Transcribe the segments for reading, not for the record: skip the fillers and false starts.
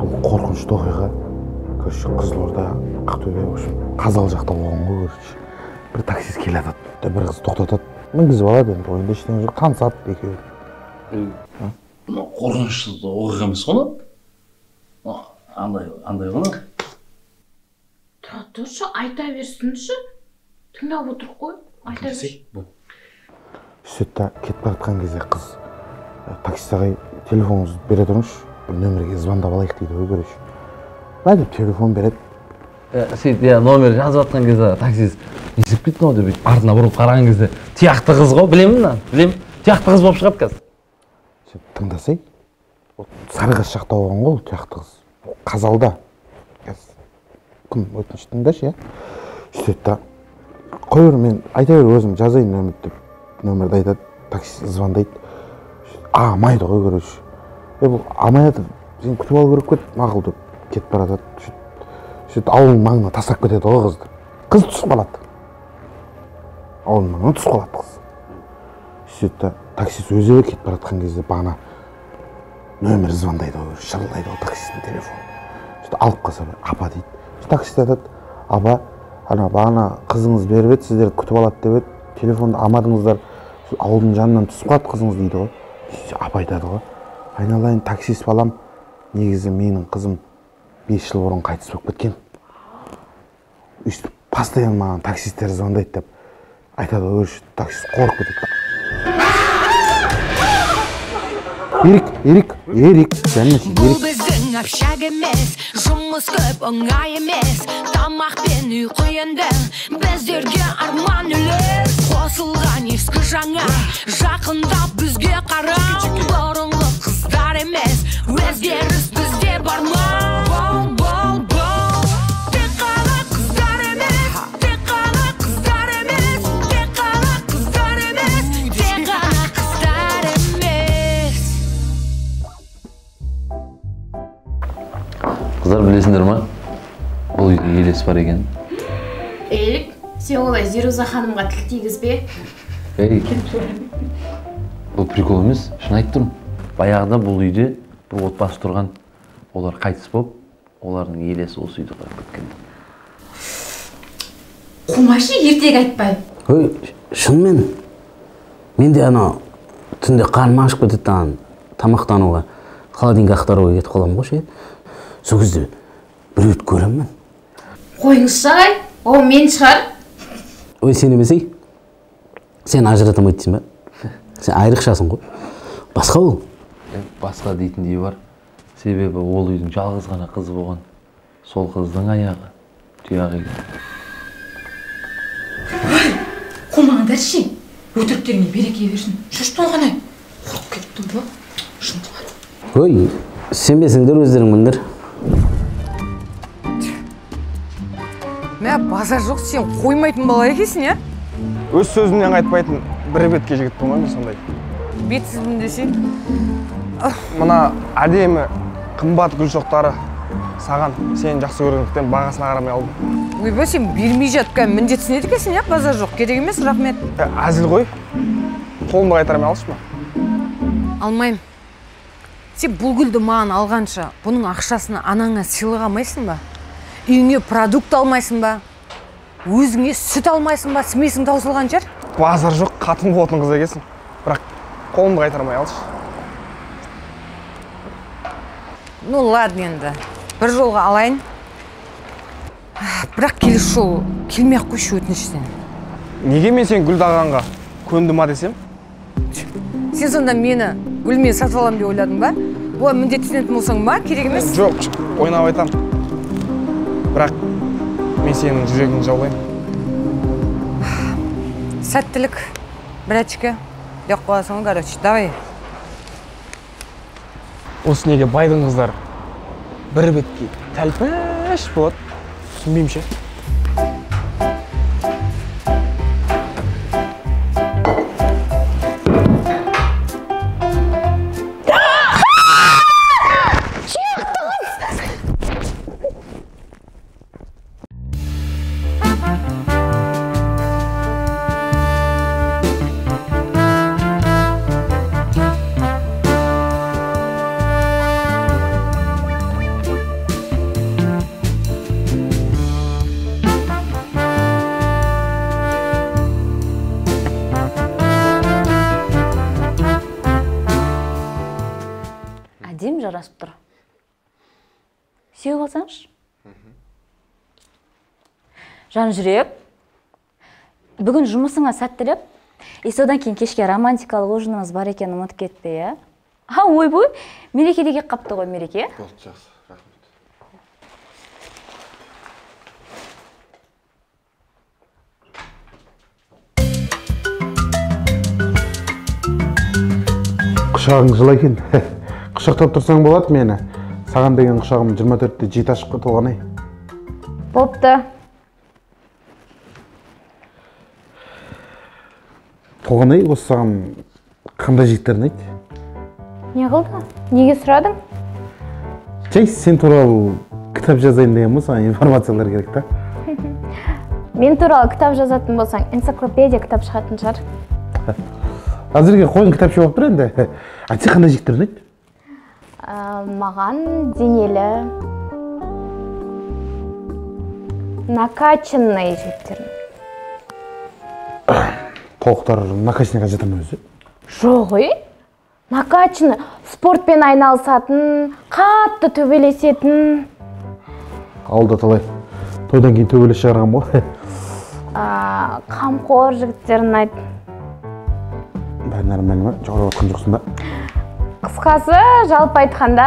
Бұл қорқынышты оқиға. Көрші Қызылорда, Ақтөбе үшін Қазалы жақта болған ғой көрші. Bir таксист келеді, бір қыз тоқтатады. Мінгізіп алады енді, ойында ештеңе жоқ, танысады екеуі. Қорқынышты оқиға емес қой? Андай ғой? Тұршы, айта берсінші. Тыңдап отырып қой, айта берсін. Сөйтті кетіп баратқан кезде қыз таксист ағай телефоныңызды бере тұрыңызшы, бір нөмірге звондап алайық дейді ғой көрші. Ба деп телефон береді. Сөйтіп номер жазып жатқан кезде таксист несіп кетті ау деп артына бұрылып қараған кезде тияқты қыз ғой, білемін. Тияқты қыз болып шығады қазір. Тыңдасай, Сарыағаш жақта болған ғой тияқты қыз. Қазалда. Кім өтініш тыңдашы, сөйтті. Қой бер, мен айта бер өзім жазайын нөмірді деп. Нөмірді айтады, таксист звондайды. Амайды ғой көрші. Бұл амайды, сен күтіп алу керек кет, мақұл деп кетіп баратады. Сөйтіп ауылың маңына тастап кетеді ғой қызды. Қыз түсіп қалады. Ауылың маңына түсіп қалады қыз. Сөйтті таксист өзі кетіп баратқан кезде бағана нөмір звондайды ғой, шырылдайды ғой таксисттің телефоны. Сөйтіп алып қалса апа дейді. Таксист айтады, апа, бағана қызыңыз беріп еді, сіздерді күтіп алады деп еді, телефонды алмадыңыздар, ауылдың жанынан түсіп қалады қызыңыз дейді ғой. Апа айтады ғой, айналайын таксист балам, негізі менің қызым 5 жыл бұрын қайтыс болып кеткен. Өйстіп постоянно маған таксисттер звондайды деп айтады ғой, таксист қорқып кетеді. Ерік, сәлемдесін, Ерік. Бұл біздің общак емес, жұмыс көп оңай емес, тамақ пен үй құйынды, біздерге арман үлес. Қосылған ескі жаңа, жақындап бізге қарау, бұрынғы қыздар емес, өзгеріс бізде бар ма? Қыздар білесіңдер ма? Бұл үйде елес бар екен. Елік, сен олай Зеруза ханымға тіл тигізбе. Бұл прикол емес, шын айтып тұрмын. Баяғыда бұл үйде бір отбасы тұрған, олар қайтыс болып, олардың елесі осы үйді қойып кеткен. Қумашы ертек айтпай. Шынымен, менде түнде қарным ашып кетеді тамақтануға, холодильникке ақтаруға кетіп қаламын ғой ше. Сол кезде біреуді көремін. Қойыңыз шағай, ол мен шығар. Сен емесей, сен ажыратамайды дейсің ба? Сен айрықшасың ғой. Басқа ол? Басқа дейтіндей бар. Себебі ол үйдің жалғыз ғана қызы болған. Сол қыздың аяғы тұяғы екен. Қумаңдар ше, өтіріктеріңе береке берсін. Шаштың ғана қорқып кеттім ба? Ой, сенбесіңдер өздерің білдір. Мә, базар жоқ, сен қоймайтын бала екесің, я? Өз сөзімнен қайтпайтын бір бетке жігіттің ғой мен сондай. Бетсізбін десең? Мына әдемі, қымбат гүл шоқтары саған сен жақсы көргендіктен бағасына қарамай алдым. Ойбай, сен бермей жатқан міндетсін еді екесің, я? Базар жоқ, керек емес, рахмет. Әзіл ғой. Қолымды қайтармай алшы ма? Алмайым. Сен бұл гүлді маған алғанша, бұның ақшасына анаңа сыйлық алмайсың ба? Үйіңе продукт алмайсың ба? Өзіңе сүт алмайсың ба? Смесің таусылған жер? Базар жоқ, қатын болатын қыз екесің. Бірақ қолымды қайтармай алшы. Ну, ладно енді. Бір жолға алайын. Бірақ келесі жол келмей-ақ қойшы өтініштен. Неге мен сен гүлді алғанға көндім ма десем? Сен сонда мені гүлмен сатып аламын деп ойладың ба? Олай міндеттенетін болсаң ба? Керек емес? Жоқ, ойнап айтам. Бірақ мен сенің жүрегіңді жаулаймын. Сәттілік, братчика. Деп қоясың, короче, давай. Осы неге байдың қыздар бір бетке тәлпіш болады, түсінбеймін ше. сүйіп алсаңшы. Жан жүрек, бүгін жұмысыңа сәттілік, содан кейін кешке романтикалық ужинымыз бар екенін ұмытып кетпе, я? Ойбой, мерекеде кеп қапты ғой, мереке. Болды, жақсы, рахмет. Құшағың жылы екен. Құшақтап тұрсаң болады мені. Саған деген құшағым 24-те 7 ашып толғанай. Бопты. Толғанай, осы саған қандай жігіттерін айт? Не қылды? Неге сұрадың? Жай, сен туралы кітап жазайын деген саған информациялар керек та. Мен туралы кітап жазатын болсаң, энциклопедия кітап шығатын шығар. Әзірге қойын кітап шығып тұр енді. Айтса қандай жігіттерін айт? Маған денелі, накачанный жігіттерін. Толықтар накачанныйға жата ма өзі? Жоқ, накачанный, спортпен айналысатын, қатты төбелесетін. Алда талай. Тойдан кейін төбелес шығарған бол. Қамқор жігіттерін айт. Бәрін әрмәлі ма? Жоғырып атқан жоқсын да? Қысқасы, жалпы айтқанда,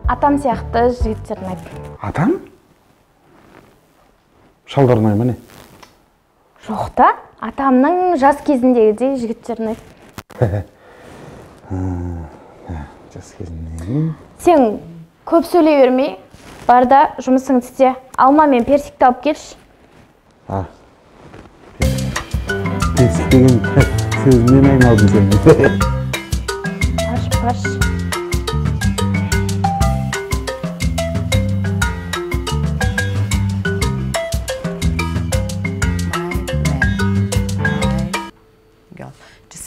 атам сияқты жігіттерін айт. Атам? Шалдарын айма не? Жоқ та, атамның жас кезіндегідей жігіттерін айт. Жас кезіндегі. Сен көп сөйлей бермей, барда жұмысыңды істе. Алма мен персикті алып келші. Персик деген сөзімнен айналдым сен. Паш.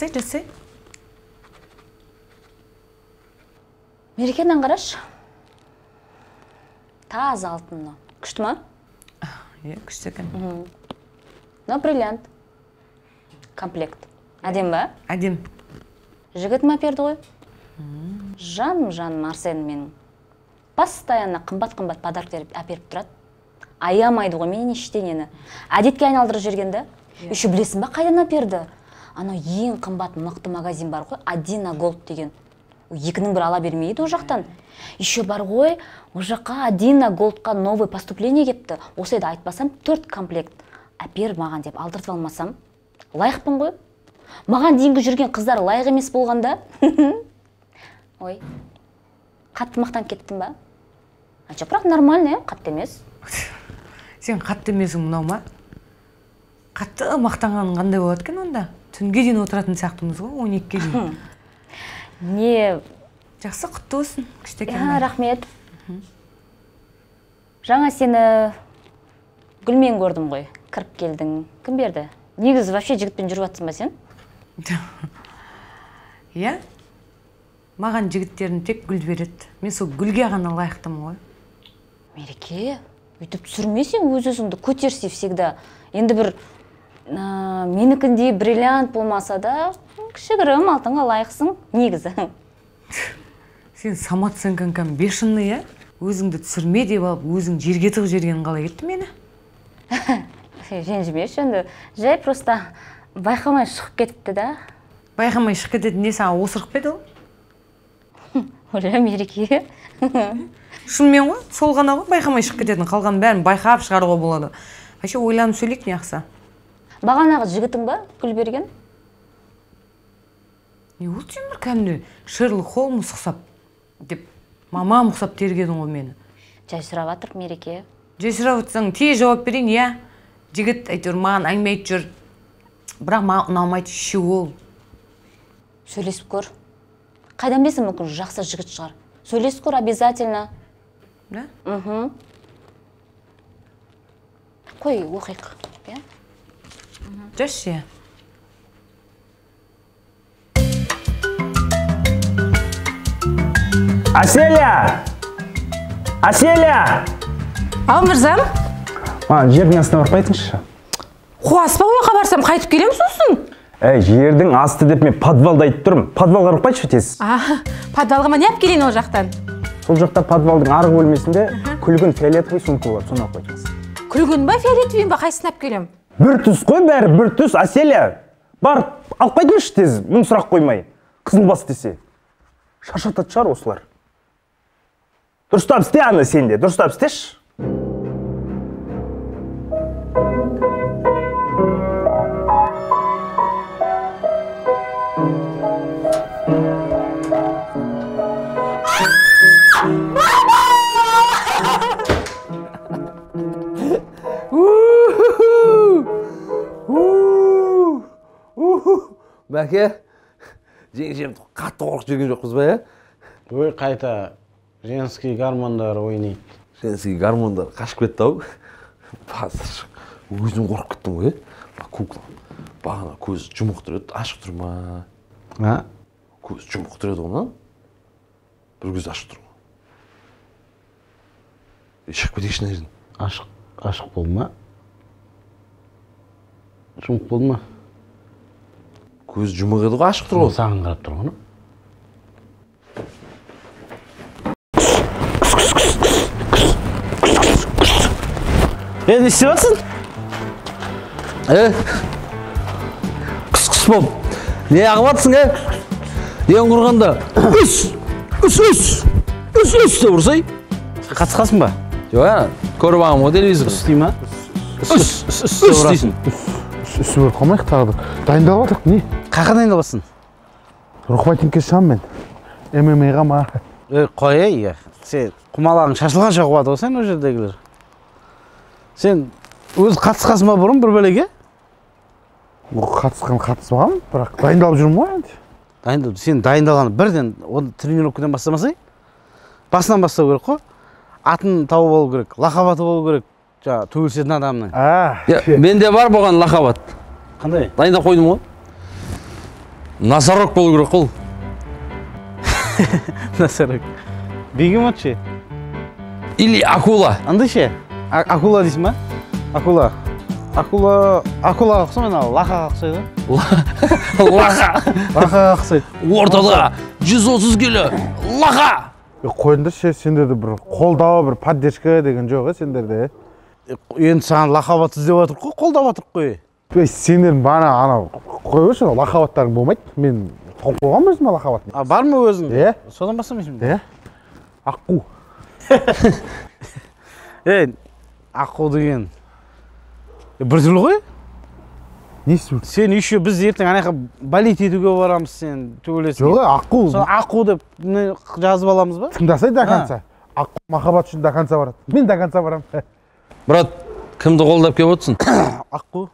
Жасай. Мерекеден қараш. Таза алтын. Күшті ма? Күшті екен. Бриллиант. Комплект. Әдем ба? Әдем. Жігітім әперді ғой. Жаным Арсен менің. Постоянно қымбат подарктер әперіп тұрады. Аямайды ғой менен ештеңені. Әдетке айналдырып жүргенді. Үші білесің ба қайдан әперді? Анау ең қымбат мықты магазин бар ғой, Адина Голд деген. Екінің бір ала бермейді о жақтан. Еще бар ғой, о жаққа Адина Голдқа новый поступление кепті. Осы еді айтпасам 4 комплект. Әпер маған деп алдыртып алмасам. Лайықпын ғой. Маған дейінгі жүрген қыздар лайық емес болғанда. Ой, қатты мақтан кеттім ба? Бірақ нормально, қатты емес. Сен қатты емесің мынау ма? Қатты мақтанғаның қандай болады екен онда? Түнге дейін отыратын сияқтымыз ғой, 12-ге дейін. Не? Жақсы, құтты болсын, кішітекен. Рахмет. Жаңа сені гүлмен көрдім ғой, кіріп келдің. Кім берді? Негізі вообще жігітпен жүріп жатсың ба сен? Иә? Маған жігіттерін тек гүл береді. Мен сол гүлге ғана лайықтымын ғой. Мереке, өйтіп түсірмесең өз-өзіңді көтерсе всегда. Енді бір менікіндей бриллиант болмаса да, кішігірім алтынға лайықсың, негізі. Сен самооценкаң бешеный, иә? Өзіңді түсірме деп алып, өзің жерге тығып жібергенің қалай кетті мені? Ренжімеші, енді жай просто байқамай шығып кетіпті да. Байқамай шығып кетеді, не саған осырып педі ол? Оля, Мереке. Шынымен ғой, сол ғана ғой, байқамай шығып кететін, қалған бәрін байқап шығаруға болады. Вообще ойланып сөйлейік не ақса? Бағанағы жігітің ба, гүл берген? Не ол сен бір кәдімгі Шерлок Холмс ұқсап деп, мамам ұқсап тергедің ғой мені. Жай сұрап жатыр, Мереке. Жай сұрап жатсаң, тез жауап берейін, иә. Жігіт әйтеуір маған әңгіме айтып жүр. Бірақ маған ұнамайды, ше ол. Сөйлесіп көр. Қайдан білесің, мүмкін жақсы жігіт шығар. Сөйлесіп көр обязательно. Да? Қой, оқиық. Жас, иә. Аселя! Ал, мырзам? Жердің астына барып қайтыңызшы. Қуаспа ойға барсам қайтып келем сосын? Жердің асты деп мен подвалда айтып тұрмын. Подвалға барып қайтшы тез. Подвалға ма не алып келейін ол жақтан? Сол жақта подвалдың арғы бөлмесінде күлгін фиолетовый сумка бар, соны алып қайтыңыз. Күлгін ба, фиолетовый ба, қайсысын алып келем? Бір түс қой бәрі, бір түс, Аселя. Бар, алып қайтыңызшы тез, мың сұрақ қоймай. Қызыл бас десе. Шаршатады шығар осылар. Дұрыстап істе аны сен де, дұрыстап істеші. Бәке, жеңшемді қатты қорқып жүрген жоқпыз ба, Ой, қайта женский гармондар ойнайды. Женский гармондар қашып кетті-ау. Өзім қорқып кеттім ғой, кукла. Бағана көзі жұмық тұреді, ашық тұр ма? Көзі жұмық тұреді ғынан. Бір көзі ашық тұр ма? Шығып кетейікші мына жерден. Ашық болды ма? Жұмық болды ма? Көзі жұмық еді ғой, ашық тұр ғой. Саған қарап тұр ғой. Не істеп жатсың? Күс болып. Не ағып жатсың, Ең құрғанда. Үс деп ұрсай. Қатысқасың ба? Жоқ, көріп ағым ғой телевизор. Үс дей ма? Үс дейсің. Үс өліп қалмайық тағы да. Дайындалып жатырық, не? Қақа дайындаласың? Рухбайтинге шығам мен. ММА-ға ма? Қой, сен құмалағың шашылғанша қуады ғой сен о жердегілер. Сен өз қатысқасың ба бұрын бір бәлеге? Қатыспағам, бірақ дайындалып жүрмін ғой енді. Дайындалып, сен дайындалғаны бірден оны тренировкадан бастамасай, басынан бастау керек қой. Атын тауып алу керек, лақабаты болу керек, жаңа төгілсетін адамның. Менде бар болған лақабат. Қандай? Дайындап қойдым ғой. Носорог болу керек қол. Носорог. Бегемот ше? Или акула. Андай ше? Акула дейсің ба? Акула. Акула ұқсам мен лақаға ұқсайды. Лақаға ұқсайды. Ортада 130 келі лақа. Қойында ше, сендерде бір қолдау, бір поддержка деген жоқ, сендерде. Енді саған лақабат іздеп жатырық қой, қолдап жатырық қой. Сендердің бана қой өші, лақабаттарың болмайды. Мен қойғам өзіме лақабат. Бар ма өзің? Содан бастамайсың? Аққу. Аққу деген бір түрлі ғой? Несі? Сен еще біз ертең анайқа балет етуге барамыз, сен төгілесің. Жоқ, аққу. Аққу деп жазып аламыз ба? Тыңдасай до конца. Аққу махаббат үшін до конца барады. Мен до конца барам. Брат, кімді қолдап кеп отырсың? Аққу.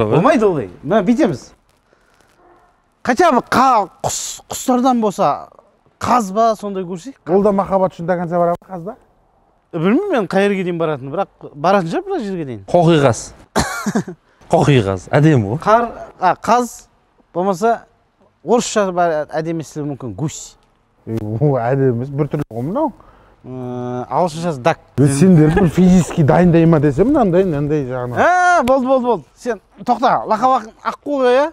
Болмайды олай. Мына бүйтеміз. Хотя бы құстардан болса, қаз ба сондай көрсек? Ол да махаббат үшін до конца барады ма, қаз да? Білмеймін мен қай жерге дейін баратын, бірақ баратын шығар бір жерге дейін. Қоқиғаз. Қоқиғаз, әдемі ғой. Қаз болмаса орысша әдемі естілуі мүмкін, гусь. Әдемі емес, бір түрлі ғой мынау. Ағылшыншасы дак. Сендер бір физически дайындай ма десем, мынандай жағынан. Болды. Сен тоқта, лақап аққуға,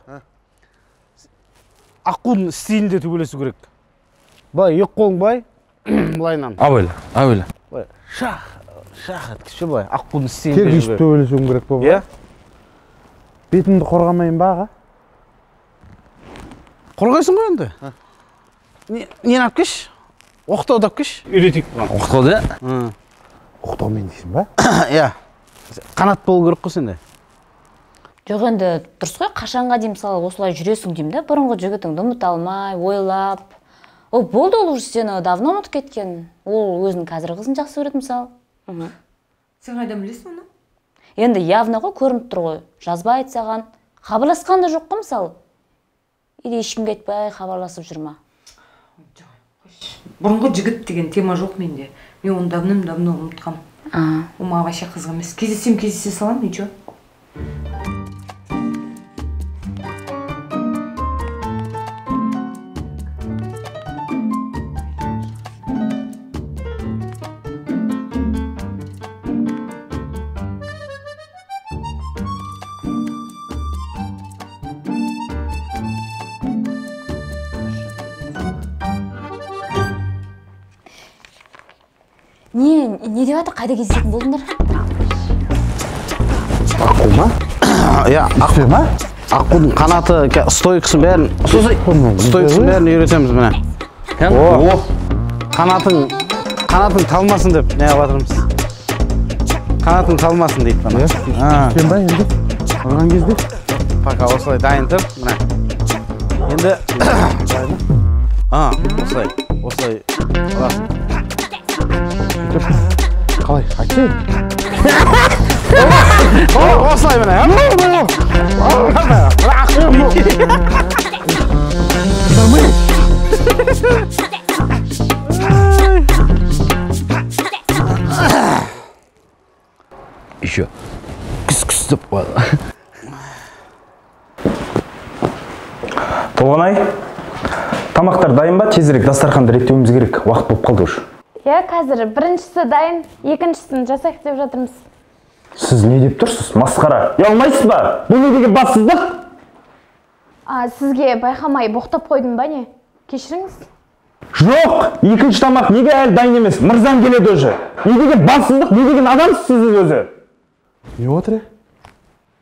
аққудың стилінде төгілесу керек. Былай, екі қолың былай, былайынан. Абайла. Шах еткіші былай, аққудың стилінде тек ішіп төгілесуім керек бұл. Бетімді қорғамайын ба, аға? Қорғайсың ғой енді. Нені алып кеш? Оқтауды алып кеш? Үйретейік бұған. Оқтауды? Оқтаумен дейсің ба? Қанат болу керек қой сенде. Жоқ енді дұрыс қой, қашанға дейін мысалы осылай жүресің деймін да, бұрынғы жігітіңді ұмыта алмай, ойлап. Ол болды, ол уже сені давно ұмытып кеткен. Ол өзінің қазір қызын жақсы көреді мысалы. Сен қайдан білесің оны? Енді явно ғой, көрініп тұр ғой. Жазбай айтсаған, хабарласқан да жоқ қой мысалы. Или ешкімге айтпай хабарласып жүр ма? Бұрынғы жігіт деген тема жоқ менде. Мен оны давным-давно ұмытқам. Ол маған вообще қызық емес. Кездесе салам, ничего. Не деп жатыр, қайда кездесетін болдыңдар? Аққу ма? Иә, аққу ма? Аққудың қанаты, стойкасын бәрін, стойкасын бәрін үйретеміз міне. Қанатың талмасын деп не қылып жатырмыз. Қанатың талмасын дейді бана. Сен ба енді? Ұрған кезде? Пока осылай дайын тұр, міне. Енді осылай ұрасың. Қалай, қачай? Осылай міне. Еще күс деп қойды. Толғанай, тамақтар дайын ба? Тезірек дастарханды реттеуіміз керек. Уақыт болып қалды уже. Иә, қазір біріншісі дайын, екіншісін жасайық деп жатырмыз. Сіз не деп тұрсыз? Масқара. Ұялмайсыз ба? Бұл не деген бассыздық? Сізге байқамай боқтап қойдым ба не? Кешіріңіз. Жоқ, екінші тамақ неге әлі дайын емес? Мырзам келеді уже. Не деген бассыздық, не деген адамсыз сіз өзі? Не отыр?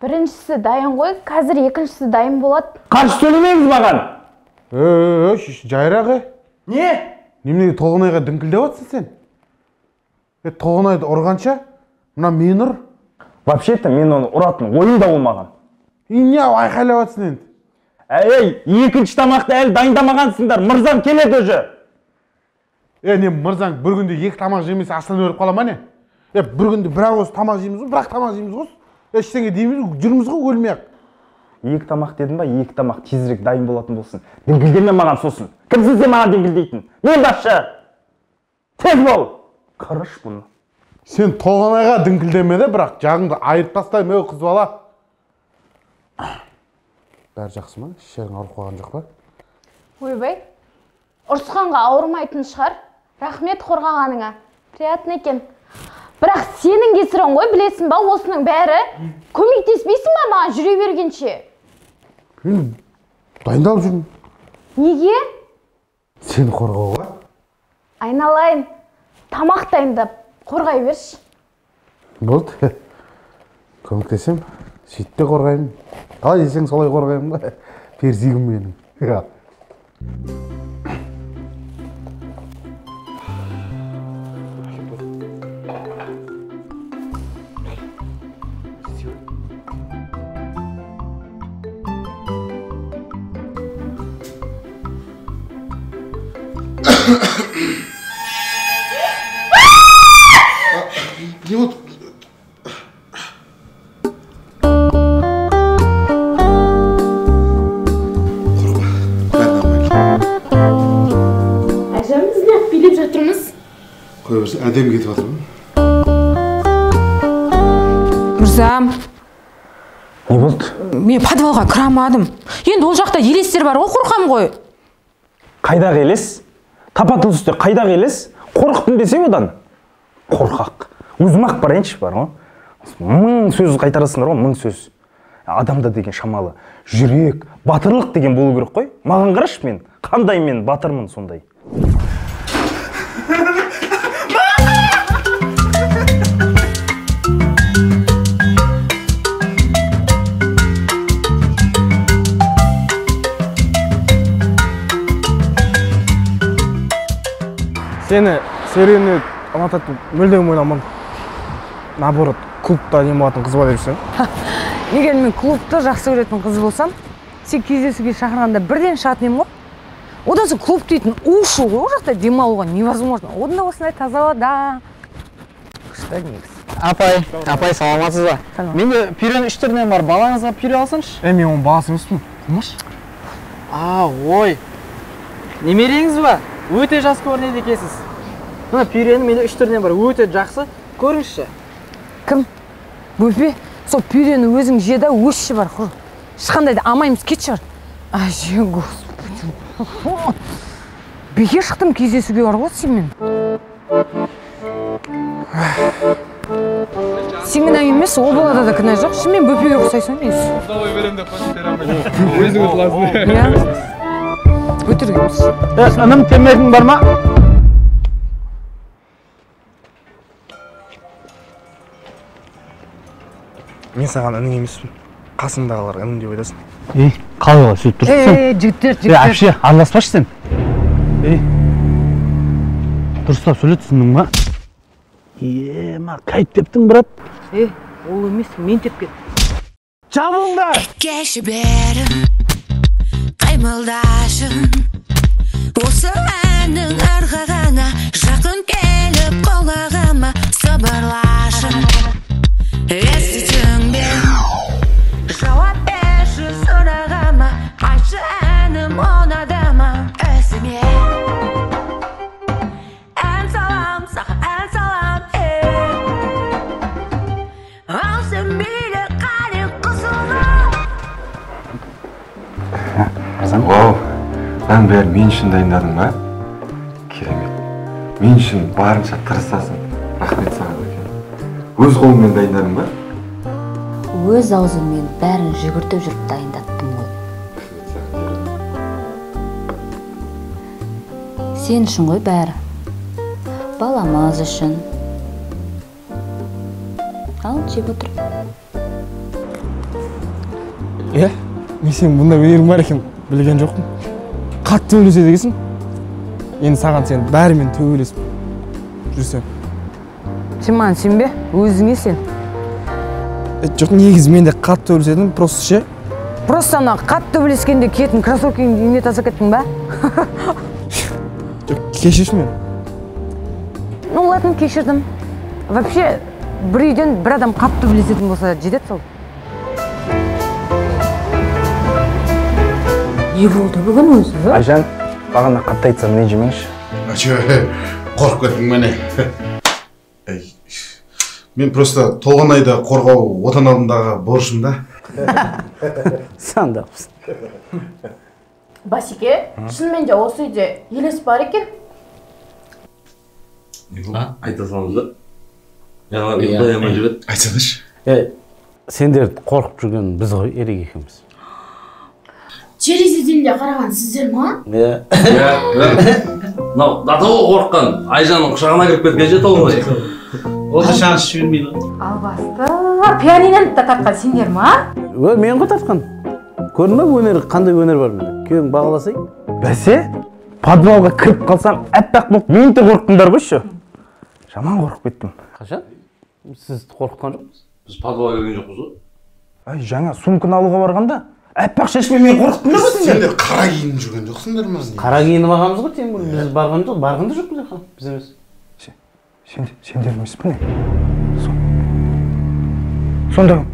Біріншісі дайын ғой, қазір екіншісі дайын болады. Қарсы сөйлемеңіз маған. Жайрағы. Не? Неменеге Толғанайға діңкілдеп отырсың сен? Толғанайды ұрғанша, мына мен ұр. Вообще-то мен оны ұратын ойым да болмаған. Не айқайлап отырсың енді? Екінші тамақты әлі дайындамағансыңдар. Мырзам келеді уже. Не мырзаң бір күнде екі тамақ жемесе астан өліп қала ма не? Бір күнде бір-ақ осы тамақ жейміз ғой, бір-ақ тамақ жейміз ғой. Ештеңе дейміз, жүрміз ғой өлмей-ақ. Екі тамақ дедім ба, екі тамақ тезірек дайын болатын болсын. Діңкілдеме маған сосын. Кімсің сен маған діңкілдейтін? Мен басшы. Тез бол. Қараш бұны. Сен Толғанайға діңкілдемеді, бірақ жағыңды айырып тастаймын, қыз бала. Бәрі жақсы ма? Шерің ауырып қалған жоқ па? Ойбай, ұрысқанға ауырмайтын шығар. Рахмет қорғағаныңа. Приятно екен. Бірақ сенің кесірің ғой, білесің ба, осының бәрі. Көмектеспейсің ба маған жүре бергенше? Дайындалып жүрмін. Неге? Сені қорғауға. Айналайын, тамақ дайындап қорғай берші. Болды. Көмектесем, сөйтіп те қорғаймын. Қалай десең солай қорғаймын ба? Перзигім менің. Не вот... Әжеміз не билеп жатырмыз? Қой берсі, әдем кетіп жатырмын. Мырзам. Не болды? Мен подвалға кіре алмадым. Енді ол жақта елестер бар ғой, қорқам ғой. Қайдағы елес? Тапа-тұл үсте қайдағы елес? Қорқыптым десе одан. Қорқақ. Өзім-ақ барайыншы бар ғой. Мың сөз қайтарасыңдар ғой, мың сөз. Адамда деген шамалы жүрек, батырлық деген болу керек қой. Маған қарашы мен, қандай мен батырмын сондай. Сені серияны ұнататын мүлдем ойламадым. Наоборот, клубта не болатын қыз бар десең. Егер мен клубты жақсы көретін қыз болсам, сен кездесуге шақырғанда бірден шығатын едім ғой. Одан соң клуб дейтін у-шу ғой, ол жақта демалуға невозможно. Одан да осындай таза ауада. Күшті негізі. Апай, саламатсыз ба? Менде пюренің 3 түрінен бар, балаңызға пюре алсаңшы. Мен оның баласы емеспін. Қылмаш? Ой. Немереңіз ба? Өте жас көрінеді екенсіз. Мына пюренің менде 3 түрінен бар, өте жақсы. Көріңізші. Кім? Бөпе? Сол пюрені өзің жеді, өшші бар. Ешқандай да амаймыз кет шығар. Әже, господи. Беке шықтым кездесуге бар ғой сенмен. Сен кінә емес, ол балада да кінә жоқ. Шынымен бөпеге ұқсайсың емес. Давай берем де өзіңіз лазы. Өтіргеміз. Інім темегің бар ма? мен саған інің емеспін. Қасыңдағылар інің деп айтасың. Қалай олай сөйтіп тұрсың? Жігіттер. Әпше, араласпашы сен. Дұрыстап сөйле, түсіндің ба? Ма, кайт тептің, брат. Ол емес, мен тепкен. Жабыңдар! Кеші бәрім қаймылдашым, осы әнің арқағана жақын келіп қолағама сыбырлашым. Естітің бе, жауап берші сұрағама, айтшы әнім ұнады ма өзіме. Ән салам, саған ән салам, ал сен мейлі қали қысылма. Вау, ән бәрі мен үшін дайындадың ба? Керемет. Мен үшін барынша тырысасың. Рахмет саған екен. Өз қолыңмен дайындадың ба? Өз аузыммен бәрін жүгіртіп жүріп дайындаттым ғой. Сен үшін ғой бәрі. Баламыз үшін. Ал, жеп отыр. Мен сен бұнда өнерің бар екен білген жоқпын. Қатты төбелеседі екенсің. Енді саған сен бәрімен төбелесіп жүрсем. Сен маған сенбе, өзіңе сен. Жоқ, негізі мен де қатты төбелеседім, просто ше. Просто ана қатты төбелескенде киетін кроссовкаңды үйме тастап кеттің ба? Жоқ, кешірші мен. Ну ладно, кешірдім. Вообще, бір үйден бір адам қатты төбелесетін болса жетеді сол. Не болды бүгін өзі? Айжан, бағана қатты айтсам не жемеңші. Қорқып кеттің мені. Мен просто Толғанайды қорғау отан алдындағы борышым да. Сандапсың. Басеке, шынымен де осы үйде елес бар екен? Айта салыңыз да. Яғалар ұйықтай амай жүреді. Айтсаңызшы. Сендер қорқып жүрген біз ғой, ерек екенбіз. Терезеден де қараған сіздер ма? Мынау датауы қорыққан Айжанның құшағына кіріп кеткен же Толғанай. Осы шанс жібермейді. Албасты, пианиноны да тартқан сендер ма? Мен ғой тартқан. Көрдің ба өнер, қандай өнер бар менде? Күйеуің бағаласай. Бәсе, подвалға кіріп қалсам, әппақ болып мен де қорықтыңдар ғой ше. Жаман қорқып кеттім. Қашан? Сіз қорыққан жоқсыз? Біз подвалға келген жоқпыз ғой. Ай, жаңа сумканы алуға барғанда, әппақ шешпей мен қорықтыңдар ғой сендер. Сендер қара киініп жүрген жоқсыңдар ма? Қара киініп алғанбыз ғой, біз барған да жоқпыз екен, біз емес. Сендер емес пе не? Сонда